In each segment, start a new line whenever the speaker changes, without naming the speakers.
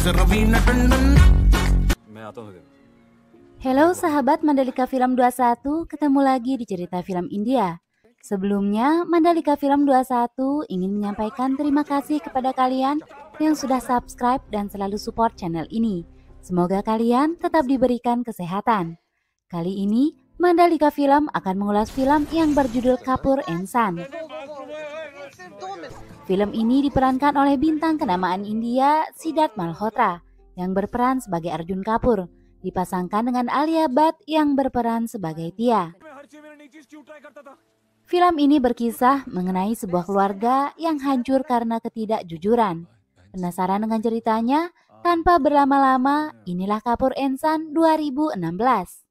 Halo sahabat Mandalika Film 21, ketemu lagi di cerita film India. Sebelumnya, Mandalika Film 21 ingin menyampaikan terima kasih kepada kalian yang sudah subscribe dan selalu support channel ini. Semoga kalian tetap diberikan kesehatan. Kali ini, Mandalika Film akan mengulas film yang berjudul Kapoor and Son. Film ini diperankan oleh bintang kenamaan India Siddharth Malhotra yang berperan sebagai Arjun Kapoor, dipasangkan dengan Alia Bhatt yang berperan sebagai Tia. Film ini berkisah mengenai sebuah keluarga yang hancur karena ketidakjujuran. Penasaran dengan ceritanya? Tanpa berlama-lama, inilah Kapoor and Son 2016.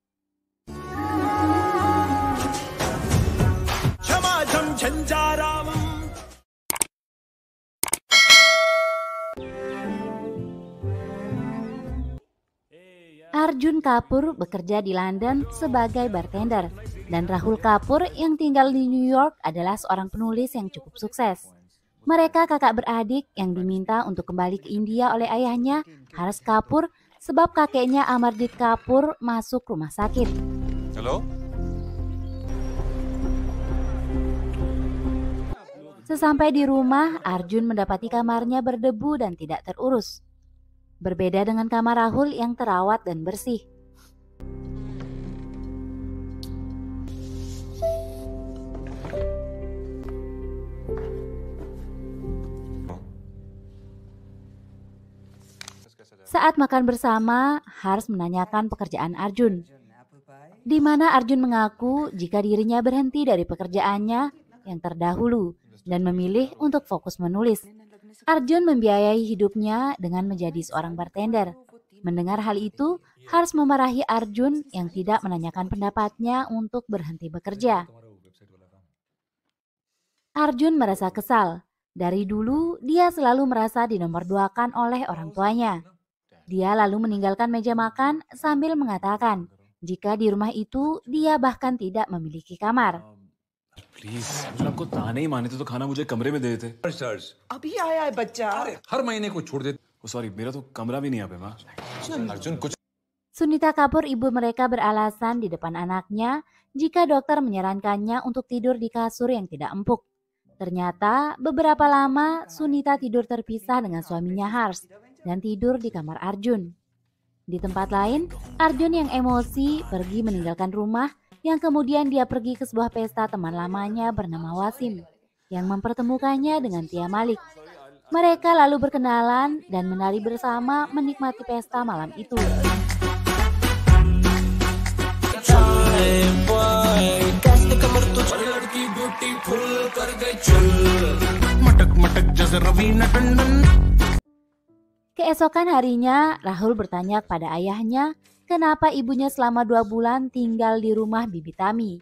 Arjun Kapoor bekerja di London sebagai bartender dan Rahul Kapoor yang tinggal di New York adalah seorang penulis yang cukup sukses. Mereka kakak beradik yang diminta untuk kembali ke India oleh ayahnya Harsh Kapoor sebab kakeknya Amarjit Kapoor masuk rumah sakit.
Halo?
Sesampai di rumah, Arjun mendapati kamarnya berdebu dan tidak terurus. Berbeda dengan kamar Rahul yang terawat dan bersih. Saat makan bersama, Harsh menanyakan pekerjaan Arjun, di mana Arjun mengaku jika dirinya berhenti dari pekerjaannya yang terdahulu dan memilih untuk fokus menulis. Arjun membiayai hidupnya dengan menjadi seorang bartender. Mendengar hal itu, Harsh memarahi Arjun yang tidak menanyakan pendapatnya untuk berhenti bekerja. Arjun merasa kesal. Dari dulu, dia selalu merasa dinomorduakan oleh orang tuanya. Dia lalu meninggalkan meja makan sambil mengatakan, jika di rumah itu dia bahkan tidak memiliki kamar.
Please अगर आपको ताने ही माने थे तो खाना मुझे कमरे में दे देते।
अभी आया है बच्चा।
हर महीने को छोड़ देते। सॉरी मेरा तो कमरा भी नहीं यहाँ पे माँ। अर्जुन कुछ
Sunita Kapoor, ibu mereka, beralasan di depan anaknya jika dokter menyarankannya untuk tidur di kasur yang tidak empuk. Ternyata beberapa lama Sunita tidur terpisah dengan suaminya Harsh dan tidur di kamar Arjun. Di tempat lain, Arjun yang emosi pergi meninggalkan rumah yang kemudian dia pergi ke sebuah pesta teman lamanya bernama Wasim yang mempertemukannya dengan Tia Malik. Mereka lalu berkenalan dan menari bersama menikmati pesta malam itu. Keesokan harinya, Rahul bertanya kepada ayahnya kenapa ibunya selama 2 bulan tinggal di rumah Bibi Tami.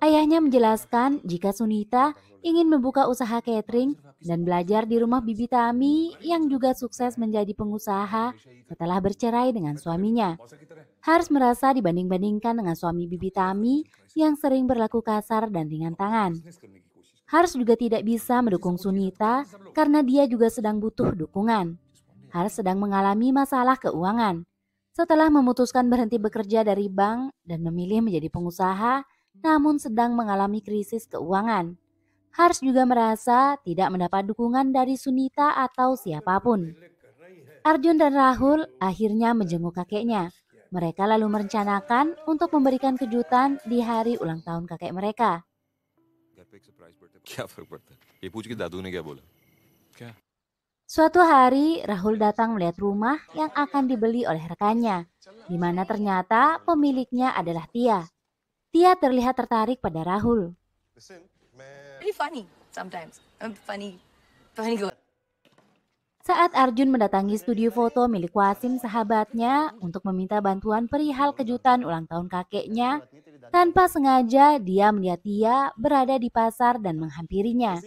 Ayahnya menjelaskan jika Sunita ingin membuka usaha catering dan belajar di rumah Bibi Tami yang juga sukses menjadi pengusaha setelah bercerai dengan suaminya. Harsh merasa dibanding-bandingkan dengan suami Bibi Tami yang sering berlaku kasar dan ringan tangan. Harsh juga tidak bisa mendukung Sunita karena dia juga sedang butuh dukungan. Harsh sedang mengalami masalah keuangan. Setelah memutuskan berhenti bekerja dari bank dan memilih menjadi pengusaha, namun sedang mengalami krisis keuangan. Harsh juga merasa tidak mendapat dukungan dari Sunita atau siapapun. Arjun dan Rahul akhirnya menjenguk kakeknya. Mereka lalu merencanakan untuk memberikan kejutan di hari ulang tahun kakek mereka. Suatu hari, Rahul datang melihat rumah yang akan dibeli oleh rekannya, di mana ternyata pemiliknya adalah Tia. Tia terlihat tertarik pada Rahul. Saat Arjun mendatangi studio foto milik Wasim sahabatnya untuk meminta bantuan perihal kejutan ulang tahun kakeknya, tanpa sengaja dia melihat Tia berada di pasar dan menghampirinya.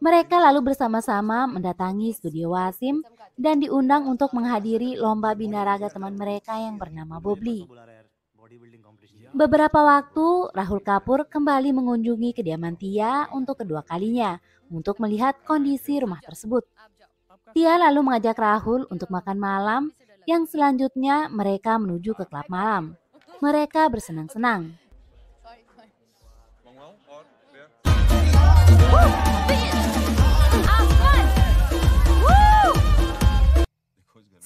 Mereka lalu bersama-sama mendatangi studio Wasim dan diundang untuk menghadiri lomba binaraga teman mereka yang bernama Bobli. Beberapa waktu, Rahul Kapoor kembali mengunjungi kediaman Tia untuk kedua kalinya untuk melihat kondisi rumah tersebut. Dia lalu mengajak Rahul untuk makan malam yang selanjutnya mereka menuju ke klub malam. Mereka bersenang-senang.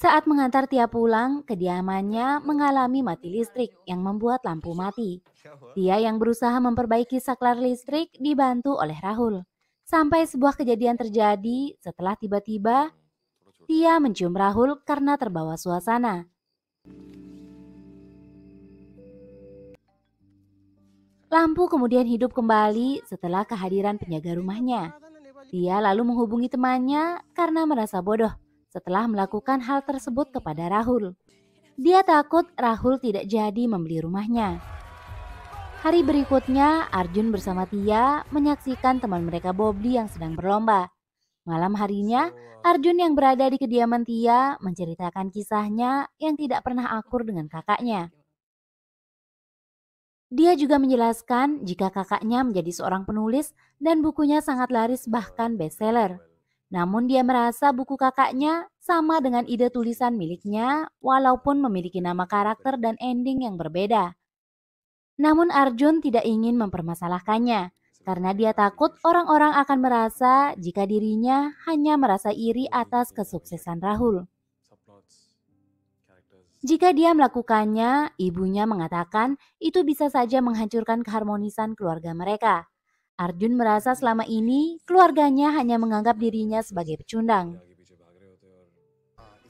Saat mengantar Tia pulang, kediamannya mengalami mati listrik yang membuat lampu mati. Tia yang berusaha memperbaiki saklar listrik dibantu oleh Rahul. Sampai sebuah kejadian terjadi setelah tiba-tiba Tia mencium Rahul karena terbawa suasana. Lampu kemudian hidup kembali setelah kehadiran penjaga rumahnya. Tia lalu menghubungi temannya karena merasa bodoh setelah melakukan hal tersebut kepada Rahul. Dia takut Rahul tidak jadi membeli rumahnya. Hari berikutnya, Arjun bersama Tia menyaksikan teman mereka Bobby yang sedang berlomba. Malam harinya, Arjun yang berada di kediaman Tia menceritakan kisahnya yang tidak pernah akur dengan kakaknya. Dia juga menjelaskan jika kakaknya menjadi seorang penulis dan bukunya sangat laris bahkan bestseller. Namun dia merasa buku kakaknya sama dengan ide tulisan miliknya walaupun memiliki nama karakter dan ending yang berbeda. Namun Arjun tidak ingin mempermasalahkannya karena dia takut orang-orang akan merasa jika dirinya hanya merasa iri atas kesuksesan Rahul. Jika dia melakukannya, ibunya mengatakan itu bisa saja menghancurkan keharmonisan keluarga mereka. Arjun merasa selama ini keluarganya hanya menganggap dirinya sebagai pecundang.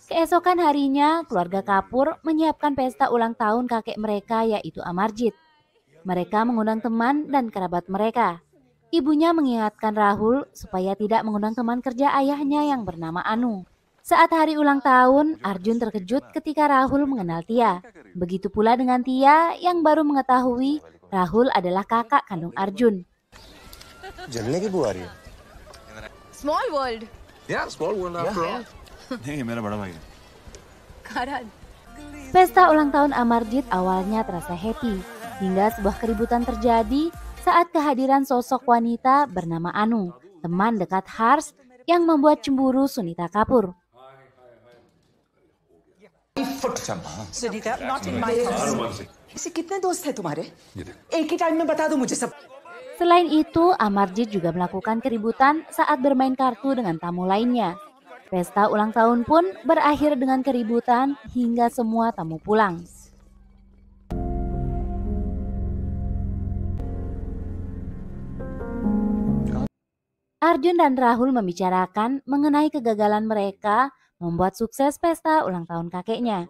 Keesokan harinya, keluarga Kapoor menyiapkan pesta ulang tahun kakek mereka yaitu Amarjit. Mereka mengundang teman dan kerabat mereka. Ibunya mengingatkan Rahul supaya tidak mengundang teman kerja ayahnya yang bernama Anu. Saat hari ulang tahun, Arjun terkejut ketika Rahul mengenal Tia. Begitu pula dengan Tia yang baru mengetahui Rahul adalah kakak kandung Arjun.
जलने की बुआ रही है।
Small world.
Yeah, small world after all.
नहीं, ये मेरा बड़ा भाई है।
Karan.
Pesta ulang tahun Amarjit awalnya terasa happy, hingga sebuah keributan terjadi saat kehadiran sosok wanita bernama Anu, teman dekat Harsh yang membuat cemburu Sunita Kapoor.
Sunita, not in my house. ऐसे कितने दोस्त हैं तुम्हारे? एक ही टाइम में बता दो मुझे सब.
Selain itu, Amarjit juga melakukan keributan saat bermain kartu dengan tamu lainnya. Pesta ulang tahun pun berakhir dengan keributan hingga semua tamu pulang. Arjun dan Rahul membicarakan mengenai kegagalan mereka membuat sukses pesta ulang tahun kakeknya.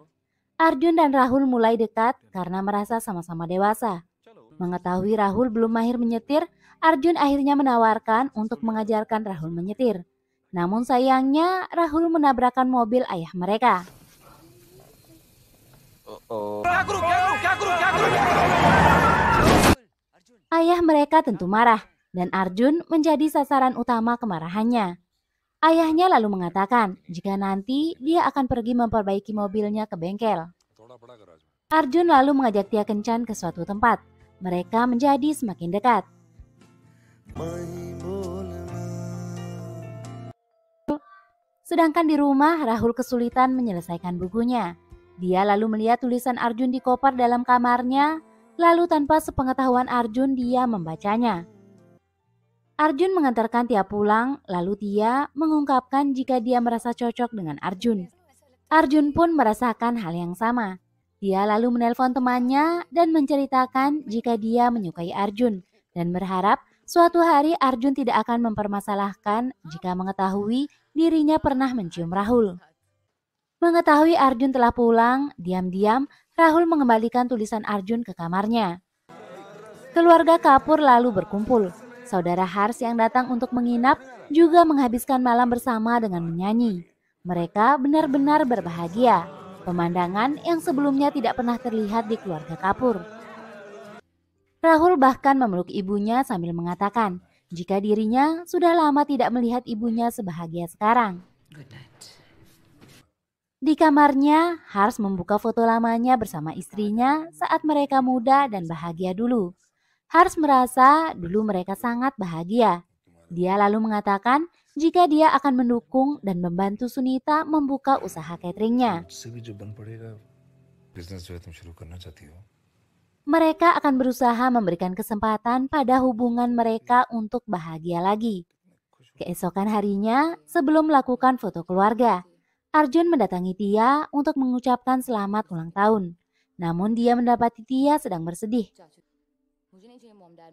Arjun dan Rahul mulai dekat karena merasa sama-sama dewasa. Mengetahui Rahul belum mahir menyetir, Arjun akhirnya menawarkan untuk mengajarkan Rahul menyetir. Namun sayangnya Rahul menabrakkan mobil ayah mereka. Ayah mereka tentu marah dan Arjun menjadi sasaran utama kemarahannya. Ayahnya lalu mengatakan jika nanti dia akan pergi memperbaiki mobilnya ke bengkel. Arjun lalu mengajak Tia kencan ke suatu tempat. Mereka menjadi semakin dekat. Sedangkan di rumah, Rahul kesulitan menyelesaikan bukunya. Dia lalu melihat tulisan Arjun di koper dalam kamarnya, lalu tanpa sepengetahuan Arjun dia membacanya. Arjun mengantarkan Tia pulang, lalu Tia mengungkapkan jika dia merasa cocok dengan Arjun. Arjun pun merasakan hal yang sama. Dia lalu menelpon temannya dan menceritakan jika dia menyukai Arjun dan berharap suatu hari Arjun tidak akan mempermasalahkan jika mengetahui dirinya pernah mencium Rahul. Mengetahui Arjun telah pulang, diam-diam Rahul mengembalikan tulisan Arjun ke kamarnya. Keluarga Kapoor lalu berkumpul. Saudara Harsh yang datang untuk menginap juga menghabiskan malam bersama dengan menyanyi. Mereka benar-benar berbahagia. Pemandangan yang sebelumnya tidak pernah terlihat di keluarga Kapoor. Rahul bahkan memeluk ibunya sambil mengatakan jika dirinya sudah lama tidak melihat ibunya sebahagia sekarang. Di kamarnya, Harsh membuka foto lamanya bersama istrinya saat mereka muda dan bahagia dulu. Harsh merasa dulu mereka sangat bahagia. Dia lalu mengatakan jika dia akan mendukung dan membantu Sunita membuka usaha cateringnya.
मुझसे भी जो बन पड़ेगा बिजनेस जो है तुम शुरू करना चाहती हो
Mereka akan berusaha memberikan kesempatan pada hubungan mereka untuk bahagia lagi. Keesokan harinya, sebelum melakukan foto keluarga, Arjun mendatangi Tia untuk mengucapkan selamat ulang tahun. Namun dia mendapati Tia sedang bersedih.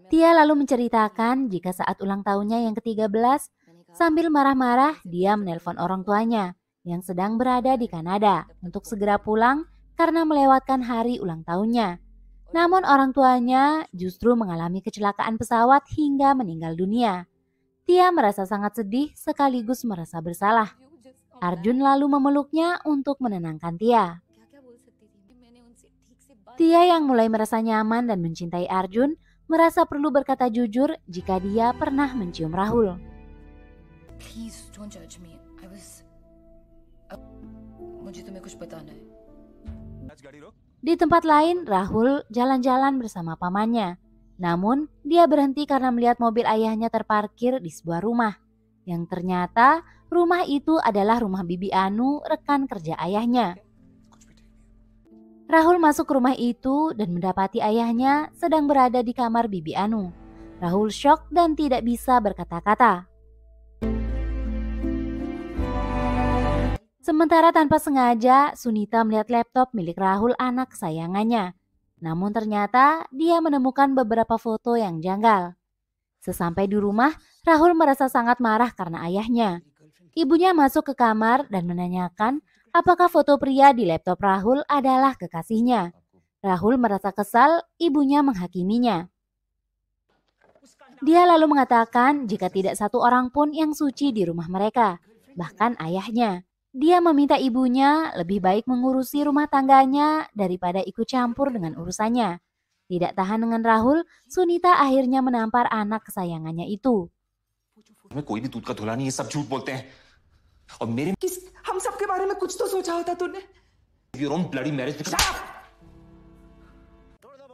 Tia lalu menceritakan jika saat ulang tahunnya yang ke-13, sambil marah-marah dia menelpon orang tuanya yang sedang berada di Kanada untuk segera pulang karena melewatkan hari ulang tahunnya. Namun orang tuanya justru mengalami kecelakaan pesawat hingga meninggal dunia. Tia merasa sangat sedih sekaligus merasa bersalah. Arjun lalu memeluknya untuk menenangkan Tia. Tia yang mulai merasa nyaman dan mencintai Arjun merasa perlu berkata jujur jika dia pernah mencium Rahul.
Please don't judge me. मुझे तुम्हें कुछ बताना है.
Di tempat lain, Rahul jalan-jalan bersama pamannya. Namun, dia berhenti karena melihat mobil ayahnya terparkir di sebuah rumah. Yang ternyata, rumah itu adalah rumah Bibi Anu, rekan kerja ayahnya. Rahul masuk ke rumah itu dan mendapati ayahnya sedang berada di kamar Bibi Anu. Rahul syok dan tidak bisa berkata-kata. Sementara tanpa sengaja, Sunita melihat laptop milik Rahul, anak kesayangannya. Namun ternyata dia menemukan beberapa foto yang janggal. Sesampai di rumah, Rahul merasa sangat marah karena ayahnya. Ibunya masuk ke kamar dan menanyakan apakah foto pria di laptop Rahul adalah kekasihnya. Rahul merasa kesal, ibunya menghakiminya. Dia lalu mengatakan jika tidak satu orang pun yang suci di rumah mereka, bahkan ayahnya. Dia meminta ibunya lebih baik mengurusi rumah tangganya daripada ikut campur dengan urusannya. Tidak tahan dengan Rahul, Sunita akhirnya menampar anak kesayangannya itu.
हम सबके बारे में कुछ तो सोचा होता तूने?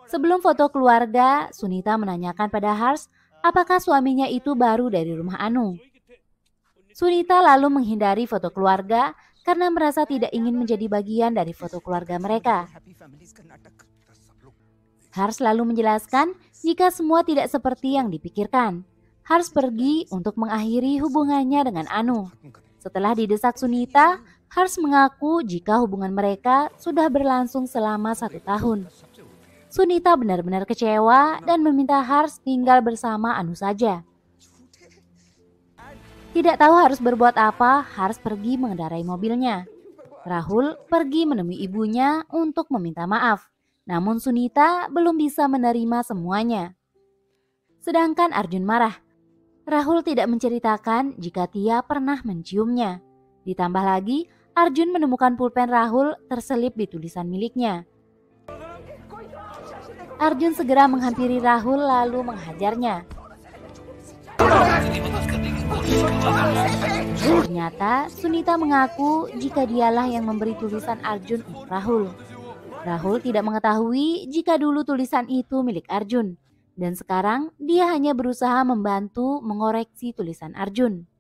Sebelum foto keluarga, Sunita menanyakan pada Hars apakah suaminya itu baru dari rumah Anu. Sunita lalu menghindari foto keluarga karena merasa tidak ingin menjadi bagian dari foto keluarga mereka. Hars lalu menjelaskan jika semua tidak seperti yang dipikirkan. Hars pergi untuk mengakhiri hubungannya dengan Anu. Setelah didesak Sunita, Hars mengaku jika hubungan mereka sudah berlangsung selama 1 tahun. Sunita benar-benar kecewa dan meminta Hars tinggal bersama Anu saja. Tidak tahu harus berbuat apa, Hars pergi mengendarai mobilnya. Rahul pergi menemui ibunya untuk meminta maaf. Namun Sunita belum bisa menerima semuanya. Sedangkan Arjun marah. Rahul tidak menceritakan jika Tia pernah menciumnya. Ditambah lagi, Arjun menemukan pulpen Rahul terselip di tulisan miliknya. Arjun segera menghampiri Rahul lalu menghajarnya. Ternyata Sunita mengaku jika dialah yang memberi tulisan Arjun untuk Rahul. Rahul tidak mengetahui jika dulu tulisan itu milik Arjun. Dan sekarang dia hanya berusaha membantu mengoreksi tulisan Arjun.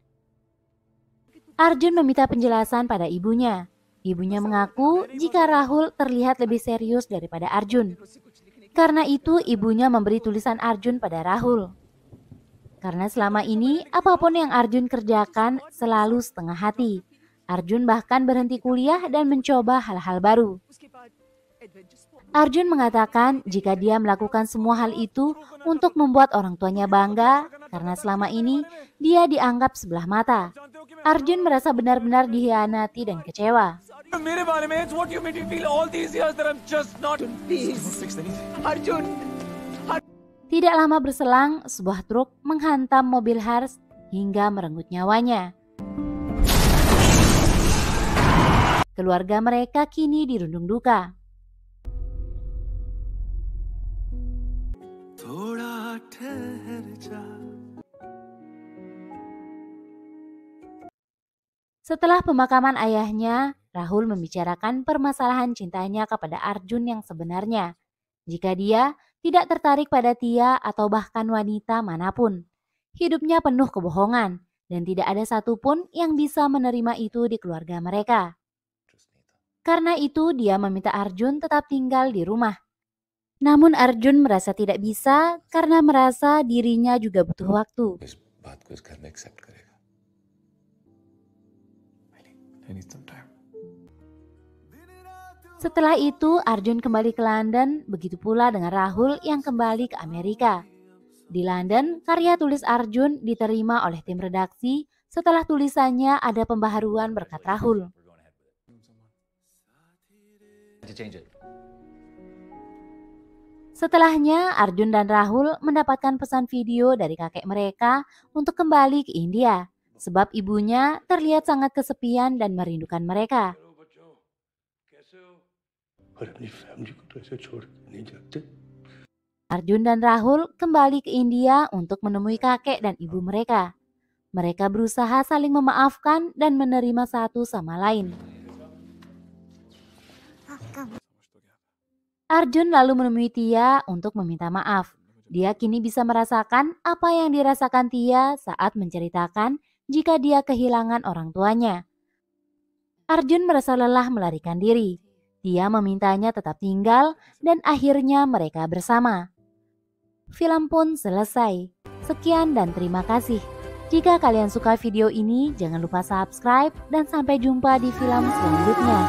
Arjun meminta penjelasan pada ibunya. Ibunya mengaku jika Rahul terlihat lebih serius daripada Arjun. Karena itu ibunya memberi tulisan Arjun pada Rahul. Karena selama ini apapun yang Arjun kerjakan selalu setengah hati. Arjun bahkan berhenti kuliah dan mencoba hal-hal baru. Arjun mengatakan jika dia melakukan semua hal itu untuk membuat orang tuanya bangga karena selama ini dia dianggap sebelah mata. Arjun merasa benar-benar dikhianati dan kecewa.
Arjun
Tidak lama berselang, sebuah truk menghantam mobil Hars hingga merenggut nyawanya. Keluarga mereka kini dirundung duka. Setelah pemakaman ayahnya, Rahul membicarakan permasalahan cintanya kepada Arjun yang sebenarnya. Jika dia tidak tertarik pada Tia atau bahkan wanita manapun. Hidupnya penuh kebohongan dan tidak ada satupun yang bisa menerima itu di keluarga mereka. Karena itu dia meminta Arjun tetap tinggal di rumah. Namun Arjun merasa tidak bisa karena merasa dirinya juga butuh waktu.
इस बात को इस घर में एक्सेप्ट करेगा।
I need some time.
Setelah itu Arjun kembali ke London, begitu pula dengan Rahul yang kembali ke Amerika. Di London, karya tulis Arjun diterima oleh tim redaksi setelah tulisannya ada pembaharuan berkat Rahul. Setelahnya, Arjun dan Rahul mendapatkan pesan video dari kakek mereka untuk kembali ke India, sebab ibunya terlihat sangat kesepian dan merindukan mereka. Arjun dan Rahul kembali ke India untuk menemui kakek dan ibu mereka. Mereka berusaha saling memaafkan dan menerima satu sama lain. Arjun lalu menemui Tia untuk meminta maaf. Dia kini bisa merasakan apa yang dirasakan Tia saat menceritakan jika dia kehilangan orang tuanya. Arjun merasa lelah melarikan diri. Tia memintanya tetap tinggal dan akhirnya mereka bersama. Film pun selesai. Sekian dan terima kasih. Jika kalian suka video ini, jangan lupa subscribe dan sampai jumpa di film selanjutnya.